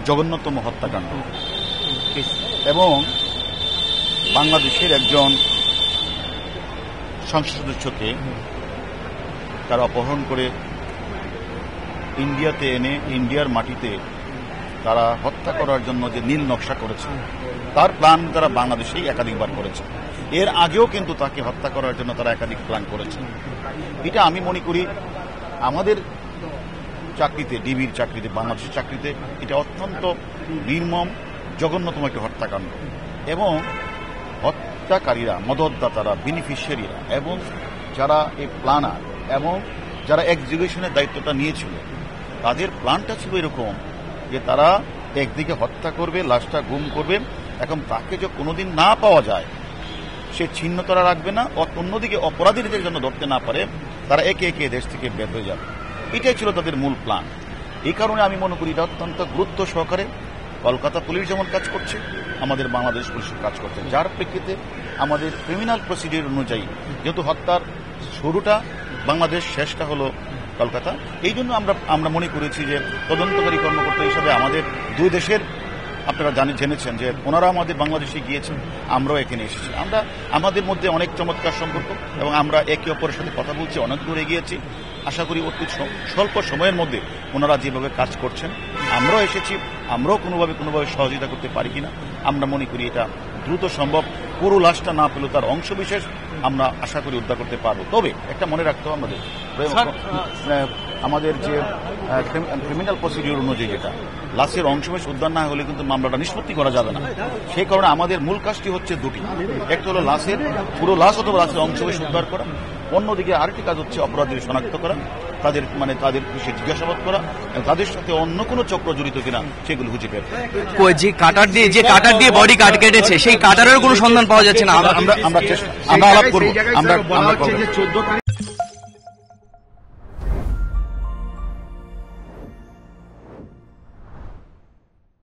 জঘন্যতম হত্যাকাণ্ড এবং বাংলাদেশের একজন সংসদ সদস্যকে তারা অপহরণ করে ইন্ডিয়াতে এনে ইন্ডিয়ার মাটিতে তারা হত্যা করার জন্য যে নীল নকশা করেছে তার প্ল্যান তারা বাংলাদেশেই একাধিকবার করেছে। এর আগেও কিন্তু তাকে হত্যা করার জন্য তারা একাধিক প্ল্যান করেছে। এটা আমি মনে করি আমাদের চাকরিতে, ডিবির চাকরিতে, বাংলাদেশের চাকরিতে এটা অত্যন্ত নির্মম জঘন্যতম একটি হত্যাকাণ্ড এবং হত্যাকারীরা, মদতদাতারা, বেনিফিশিয়ারিরা এবং যারা এই প্ল্যানার এবং যারা এক্সিকিউশনের দায়িত্বটা নিয়েছিল তাদের প্ল্যানটা ছিল এরকম যে তারা একদিকে হত্যা করবে, লাশটা গুম করবে এবং তাকে যে কোনোদিন না পাওয়া যায় সে ছিন্ন তারা রাখবে না, অন্যদিকে অপরাধীদের জন্য ধরতে না পারে তারা একে একে দেশ থেকে বের হয়ে যাবে। এটাই ছিল তাদের মূল প্ল্যান। এই কারণে আমি মনে করি এটা অত্যন্ত গুরুত্ব সহকারে কলকাতা পুলিশ যেমন কাজ করছে, আমাদের বাংলাদেশ পুলিশ কাজ করছে, যার প্রেক্ষিতে আমাদের ক্রিমিনাল প্রসিডিউর অনুযায়ী যেহেতু হত্যার শুরুটা বাংলাদেশ, শেষটা হলো কলকাতা, এই জন্য আমরা মনে করেছি যে তদন্তকারী কর্মকর্তা হিসাবে আমাদের দুই দেশের আপনারা জেনেছেন যে ওনারা আমাদের বাংলাদেশে গিয়েছেন, আমরাও এখানে এসেছি। আমরা আমাদের মধ্যে অনেক চমৎকার সম্পর্ক এবং আমরা একে অপরের সাথে কথা বলছি, অনেক দূর এগিয়েছি। আশা করি অতি স্বল্প সময়ের মধ্যে ওনারা যেভাবে কাজ করছেন আমরাও এসেছি, আমরাও কোনোভাবে সহযোগিতা করতে পারি কিনা আমরা মনে করি এটা দ্রুত সম্ভব। পুরো লাশটা না পেলেও তার অংশ বিশেষ আমরা আশা করি উদ্ধার করতে পারবো। তবে একটা মনে রাখতে হবে আমাদের যে ক্রিমিনাল প্রসিডিউর অনুযায়ী যেটা লাশের অংশবিশেষ উদ্ধার না হলে কিন্তু মামলাটা নিষ্পত্তি করা যাবে না। সেই কারণে আমাদের মূল কাজটি হচ্ছে দুটি, একটা হলো লাশের পুরো লাশ অথবা লাশের অংশবিশেষ উদ্ধার করা, অন্যদিকে আরেকটি কাজ হচ্ছে অপরাধীদের শনাক্ত করা, তাদের বিষয়ে জিজ্ঞাসাবাদ করা, তাদের সাথে অন্য কোনো চক্র জড়িত কিনা সেগুলো খুঁজে বের করা। যে কাটার দিয়ে বডি কাট কেটেছে সেই কাটারের কোনো সন্ধান পাওয়া যাচ্ছে না। আমরা আলাপ করবো।